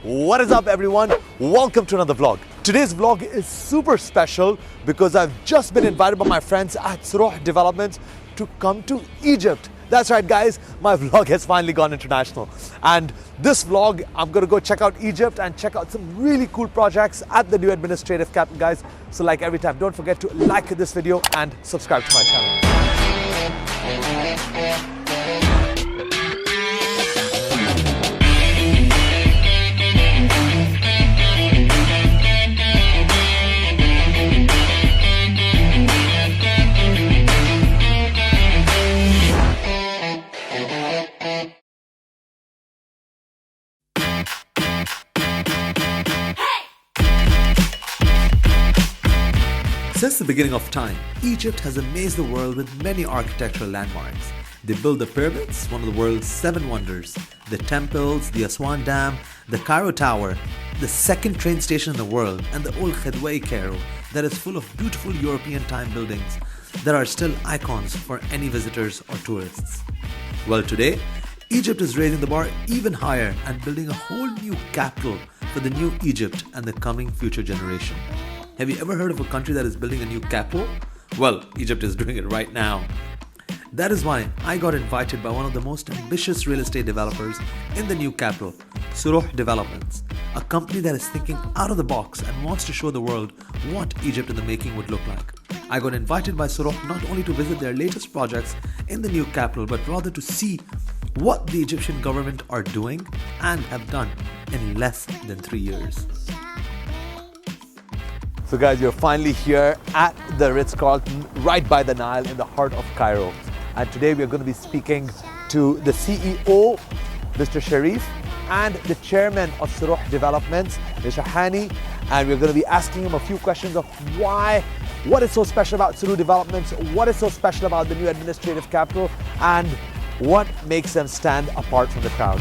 What is up, everyone? Welcome to another vlog. Today's vlog is super special because I've just been invited by my friends at Sorouh Developers to come to Egypt. That's right, guys, my vlog has finally gone international. And this vlog, I'm gonna go check out Egypt and check out some really cool projects at the new administrative capital, guys. So like every time, don't forget to like this video and subscribe to my channel. Since the beginning of time, Egypt has amazed the world with many architectural landmarks. They built the pyramids, one of the world's 7 wonders, the temples, the Aswan Dam, the Cairo Tower, the second train station in the world, and the old Khedway Cairo that is full of beautiful European time buildings that are still icons for any visitors or tourists. Well, today, Egypt is raising the bar even higher and building a whole new capital for the new Egypt and the coming future generation. Have you ever heard of a country that is building a new capital? Well, Egypt is doing it right now. That is why I got invited by one of the most ambitious real estate developers in the new capital, Sorouh Developers, a company that is thinking out of the box and wants to show the world what Egypt in the making would look like. I got invited by Sorouh not only to visit their latest projects in the new capital, but rather to see what the Egyptian government are doing and have done in less than 3 years. So guys, we're finally here at the Ritz-Carlton right by the Nile in the heart of Cairo. And today we're going to be speaking to the CEO, Mr. Sharif, and the chairman of Sorouh Developments, Mr. Hani. And we're going to be asking him a few questions of what is so special about Sorouh Developments, what is so special about the new administrative capital, and what makes them stand apart from the crowd.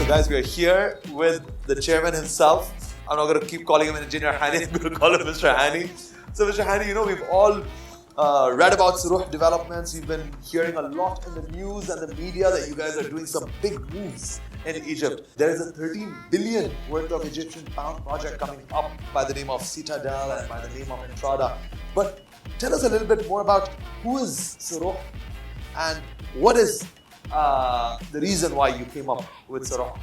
Guys, we are here with the chairman himself. I'm not going to keep calling him Engineer Hani, I'm going to call him Mr. Hani. So Mr. Hani, you know, we've all read about Sorouh Developments. We've been hearing a lot in the news and the media that you guys are doing some big moves in Egypt. There is a 13 billion worth of Egyptian pound project coming up by the name of Citadel and by the name of Entrada. But tell us a little bit more about who is Sorouh and what is the reason why you came up with Sorouh.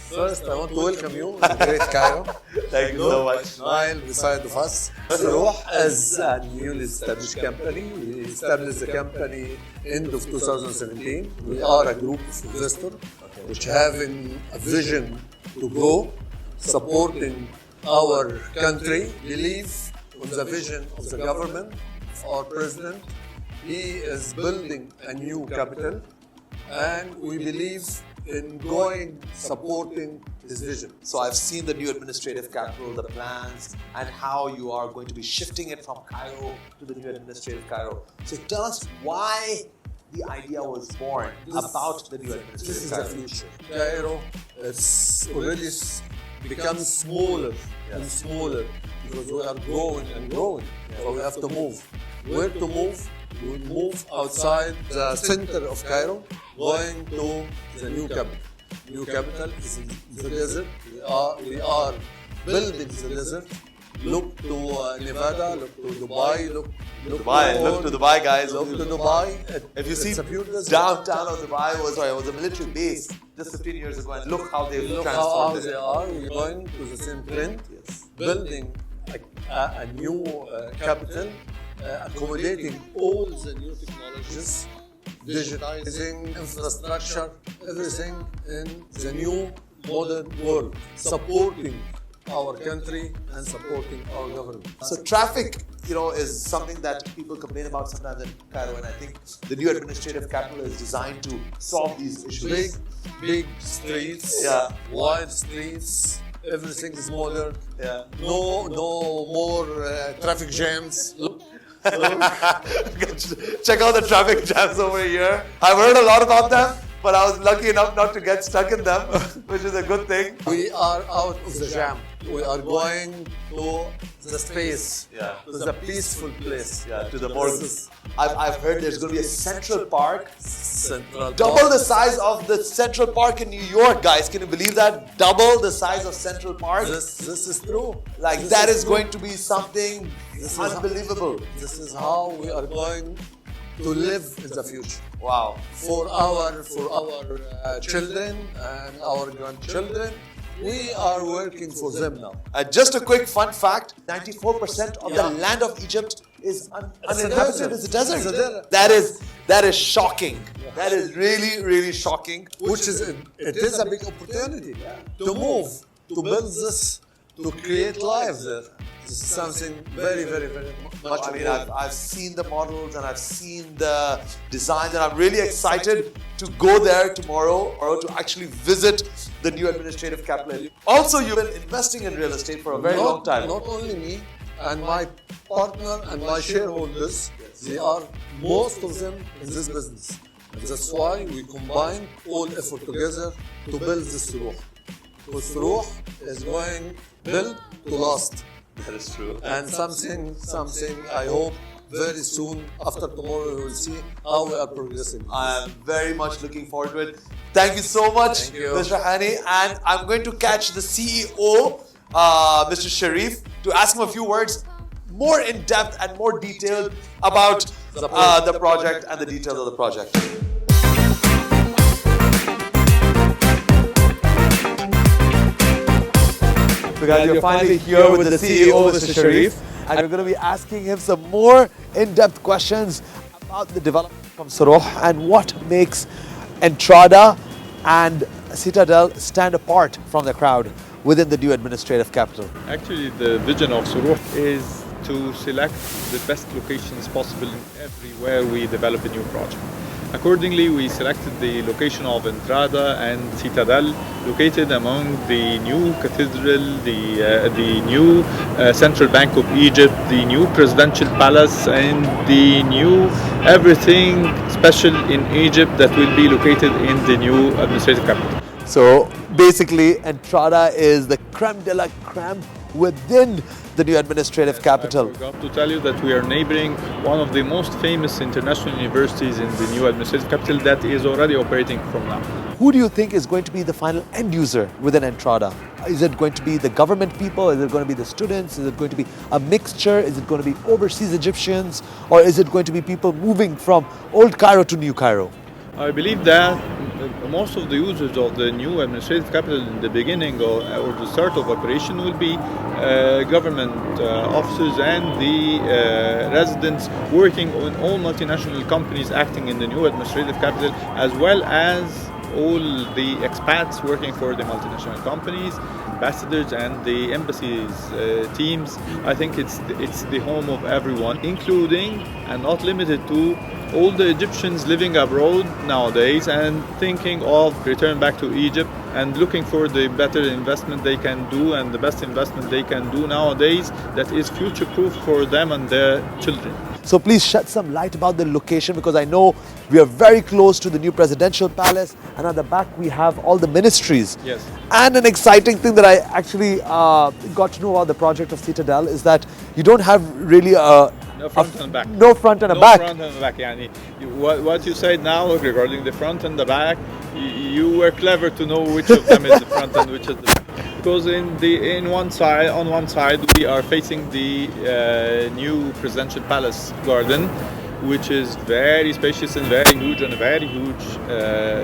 First, I want to welcome you in great Cairo. Thank you so much. Nile beside of us. Sorouh is a newly established company. We established the company end of 2017. We are a group of investors which having a vision to grow, supporting our country, believe on the vision of the government, of our president. He is building a new capital, and we believe in supporting his vision. So I've seen the new administrative capital, the plans, and how you are going to be shifting it from Cairo to the new administrative Cairo. So tell us why the idea was born about the new administrative Cairo. This is the future. Cairo is already become smaller and smaller because we are growing and growing. So we have to move. Where to move? We will move outside the center of Cairo, going to the new capital. New capital is in the desert. We are building the desert. Look to Nevada, look to Dubai, look to Dubai, guys. Look to Dubai. If you see downtown of Dubai was a military base just 15 years ago, and look how they've transformed it. They are. We're going to the same trend, building a new capital. Accommodating all the new technologies, digitizing infrastructure, everything in the new modern world, supporting our country and supporting our government. So traffic, is something that people complain about sometimes in Cairo, and I think the new administrative capital is designed to solve these issues. Big streets, wide streets. Everything is modern. No more traffic jams. Check out the traffic jams over here. I've heard a lot about them, but I was lucky enough not to get stuck in them, which is a good thing. We are out of the jam. We are going to the space, to the peaceful place. To the more. I've heard there's going to be a central park Central Double Park. the size of the Central Park in New York, guys. Can you believe that? Double the size of Central Park. This is true. Like This that is true. going to be something This is unbelievable. This is how we are going to live in the future. Wow. For our children and our grandchildren, we are working for them now. Just a quick fun fact: 94% of the land of Egypt is uninhabited. It's a desert. It's a desert. That is shocking. That is really shocking. Which is it is a big opportunity to move, to build this, to create life there. This is something very much. I mean, I've seen the models and I've seen the designs, and I'm really excited to go there tomorrow or to actually visit the new administrative capital. Also, you've been investing in real estate for a very long time. Not only me and my partner and my shareholders, they are most of them in this business. And that's why we combine all effort together to build this Sorouh. Because Sorouh is going built to last. That is true. And something I hope very soon, after tomorrow, we will see how we are progressing. I am very much looking forward to it. Thank you so much, Thank you. Mr. Hani. And I'm going to catch the CEO, Mr. Sharif, to ask him a few words more in depth and more detailed about the project and the details of the project. So guys, you're finally here with the CEO, Mr. Sharif, and we're going to be asking him some more in-depth questions about the development from Sorouh and what makes Entrada and Citadel stand apart from the crowd within the new administrative capital. Actually, the vision of Sorouh is to select the best locations possible in everywhere we develop a new project. Accordingly, we selected the location of Entrada and Citadel, located among the new cathedral, the new Central Bank of Egypt, the new presidential palace, and the new everything special in Egypt that will be located in the new administrative capital. So basically, Entrada is the creme de la creme within the new administrative capital. I forgot to tell you that we are neighboring one of the most famous international universities in the new administrative capital that is already operating from now. Who do you think is going to be the final end user within Entrada? Is it going to be the government people? Is it going to be the students? Is it going to be a mixture? Is it going to be overseas Egyptians? Or is it going to be people moving from Old Cairo to New Cairo? I believe that most of the users of the new administrative capital in the beginning or the start of operation will be government officers and the residents working on all multinational companies acting in the new administrative capital, as well as all the expats working for the multinational companies, ambassadors and the embassies teams. I think it's the home of everyone, including and not limited to all the Egyptians living abroad nowadays and thinking of return back to Egypt and looking for the better investment they can do and the best investment they can do nowadays that is future-proof for them and their children. So please shed some light about the location, because I know we are very close to the new presidential palace, and at the back we have all the ministries. Yes. And an exciting thing that I actually got to know about the project of Citadel is that you don't have really No front and back. No front and a No back. front and a back. Yani, what you said now regarding the front and the back, you were clever to know which of them is the front and which is the back. Because on one side we are facing the new presidential palace garden, which is very spacious and very huge, on a very huge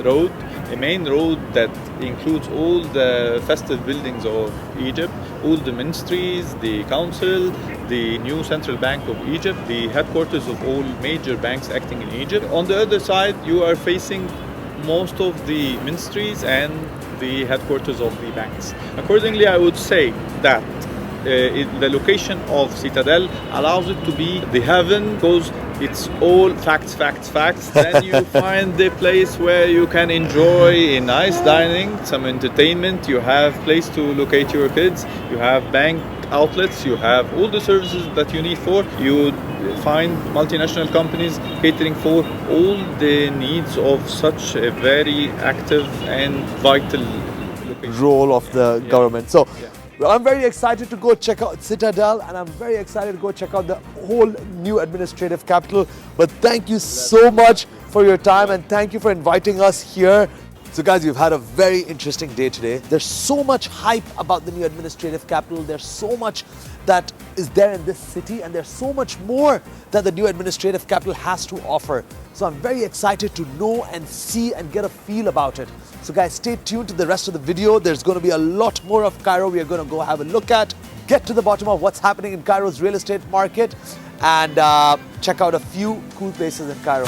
road, a main road that includes all the festive buildings of Egypt, all the ministries, the council, the new central bank of Egypt, the headquarters of all major banks acting in Egypt. On the other side, you are facing most of the ministries and the headquarters of the banks. Accordingly, I would say that the location of Citadel allows it to be the heaven, because it's all facts. Then you find the place where you can enjoy a nice dining, some entertainment, you have place to locate your kids, you have bank outlets, you have all the services that you need for. You find multinational companies catering for all the needs of such a very active and vital location. Role of the government. So I'm very excited to go check out Citadel, and I'm very excited to go check out the whole new administrative capital. But thank you so much for your time and thank you for inviting us here. So guys, we've had a very interesting day today. There's so much hype about the new administrative capital. There's so much that is there in this city and there's so much more that the new administrative capital has to offer. So I'm very excited to know and see and get a feel about it. So guys, stay tuned to the rest of the video. There's going to be a lot more of Cairo we are going to go have a look at, get to the bottom of what's happening in Cairo's real estate market and check out a few cool places in Cairo.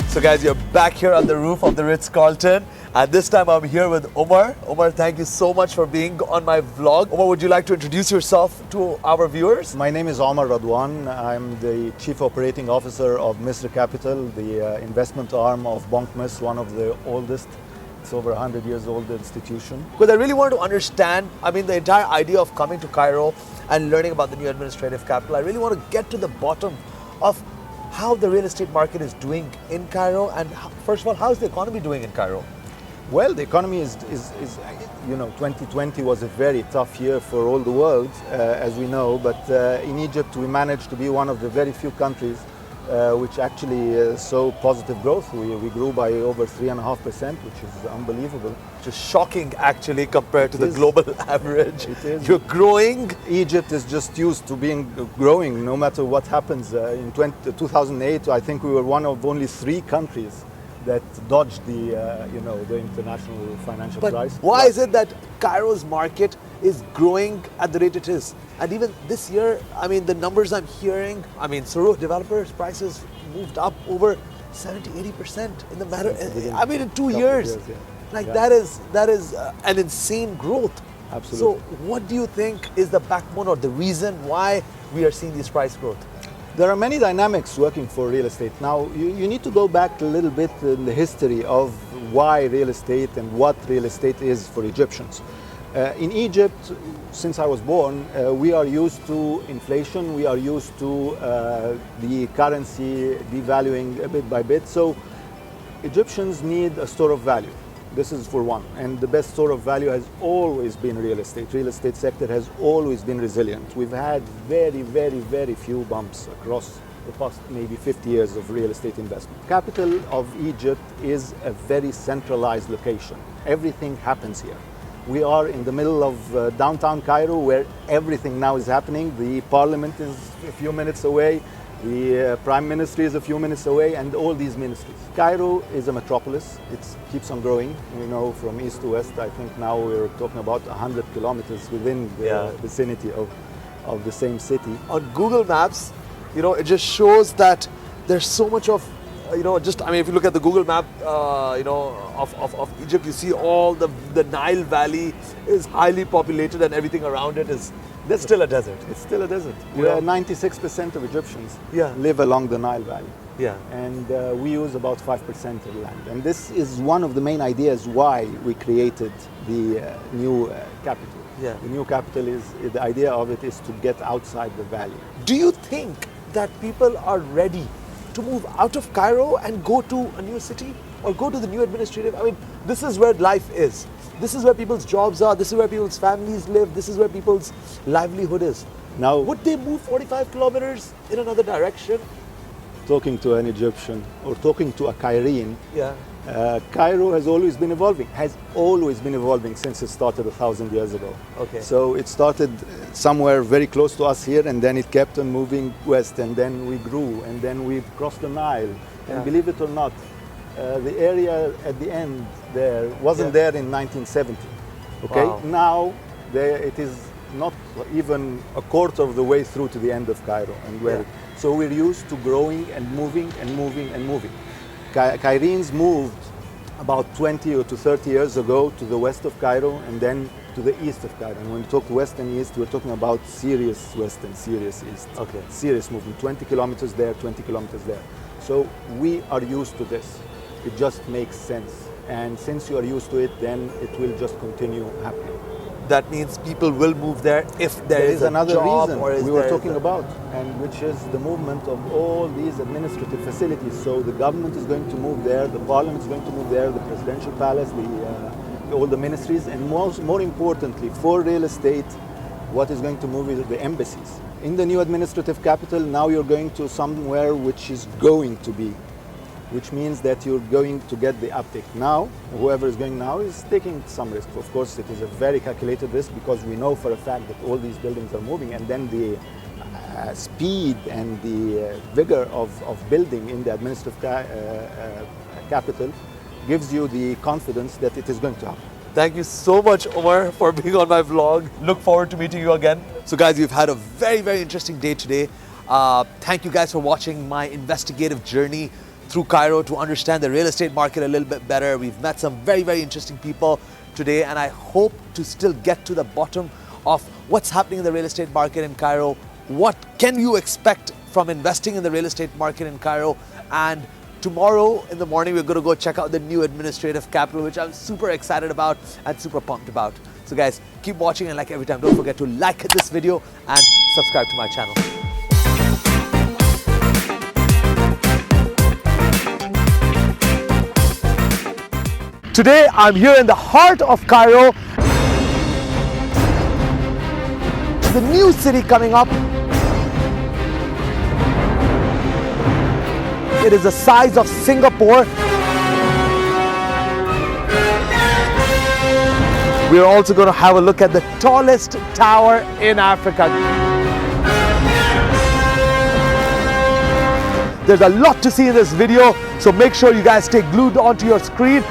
So guys, you're back here on the roof of the Ritz-Carlton and this time I'm here with Omar. Omar, thank you so much for being on my vlog. Omar, would you like to introduce yourself to our viewers? My name is Omar Radwan. I'm the Chief Operating Officer of Misr Capital, the investment arm of Bank Misr, one of the oldest, it's over 100 years old institution. Because I really wanted to understand, the entire idea of coming to Cairo and learning about the new administrative capital. I really want to get to the bottom of how the real estate market is doing in Cairo and first of all, how is the economy doing in Cairo? Well, the economy is 2020 was a very tough year for all the world, as we know, but in Egypt we managed to be one of the very few countries which actually saw positive growth. We grew by over 3.5%, which is unbelievable. Which is shocking actually compared to the global average. It is. You're growing. Egypt is just used to growing no matter what happens. In 2008, I think we were one of only 3 countries that dodged the international financial crisis. Why is it that Cairo's market is growing at the rate it is? And even this year, the numbers I'm hearing, Sorouh Developers prices moved up over 70-80% in the matter, in 2 years. That is an insane growth. Absolutely. So what do you think is the backbone or the reason why we are seeing this price growth? There are many dynamics working for real estate. Now, you need to go back a little bit in the history of why real estate and what real estate is for Egyptians. In Egypt, since I was born, we are used to inflation, we are used to the currency devaluing bit by bit. So Egyptians need a store of value. This is for one. And the best store of value has always been real estate. Real estate sector has always been resilient. We've had very, very, very few bumps across the past maybe 50 years of real estate investment. Capital of Egypt is a very centralized location. Everything happens here. We are in the middle of downtown Cairo where everything now is happening. The parliament is a few minutes away. The prime minister is a few minutes away and all these ministries. Cairo is a metropolis. It keeps on growing, from east to west. I think now we're talking about 100 kilometers within the vicinity of the same city. On Google Maps, it just shows that there's so much of, if you look at the Google map, of Egypt, you see all the Nile Valley is highly populated and everything around it is, there's still a desert. It's still a desert. 96% of Egyptians live along the Nile Valley. Yeah. And we use about 5% of the land. And this is one of the main ideas why we created the new capital. Yeah. The new capital the idea of it is to get outside the valley. Do you think that people are ready to move out of Cairo and go to a new city or go to the new administrative? This is where life is. This is where people's jobs are. This is where people's families live. This is where people's livelihood is. Now, would they move 45 kilometers in another direction? Talking to an Egyptian or talking to a Cairene, Cairo has always been evolving. Since it started 1,000 years ago. Okay. So it started somewhere very close to us here, and then it kept on moving west, and then we grew, and then we crossed the Nile. And believe it or not, the area at the end there wasn't there in 1970. Okay. Wow. Now it is not even a quarter of the way through to the end of Cairo, and so we're used to growing and moving and moving and moving. Cairenes moved about 20 or to 30 years ago to the west of Cairo and then to the east of Cairo. And when we talk west and east, we're talking about serious west and serious east. Okay. Serious movement, 20 kilometers there, 20 kilometers there. So we are used to this. It just makes sense. And since you are used to it, then it will just continue happening. That means people will move there if there is another job reason we were talking about, and which is the movement of all these administrative facilities. So the government is going to move there, the parliament is going to move there, the presidential palace, all the ministries, and more importantly, for real estate, What is going to move is the embassies. In the new administrative capital, now you're going to somewhere which is going to be, which means that you're going to get the uptick. Now, whoever is going now is taking some risk. Of course, it is a very calculated risk because we know for a fact that all these buildings are moving, and then the speed and the vigor of building in the administrative capital gives you the confidence that it is going to happen. Thank you so much, Omar, for being on my vlog. Look forward to meeting you again. So guys, we've had a very interesting day today. Thank you guys for watching my investigative journey through Cairo to understand the real estate market a little bit better. We've met some very interesting people today, and I hope to still get to the bottom of what's happening in the real estate market in Cairo. What can you expect from investing in the real estate market in Cairo? And tomorrow in the morning, we're going to go check out the new administrative capital, which I'm super excited about and super pumped about. So guys, keep watching, and like every time, don't forget to like this video and subscribe to my channel. Today, I'm here in the heart of Cairo. The new city coming up. It is the size of Singapore. We're also going to have a look at the tallest tower in Africa. There's a lot to see in this video, so make sure you guys stay glued onto your screen.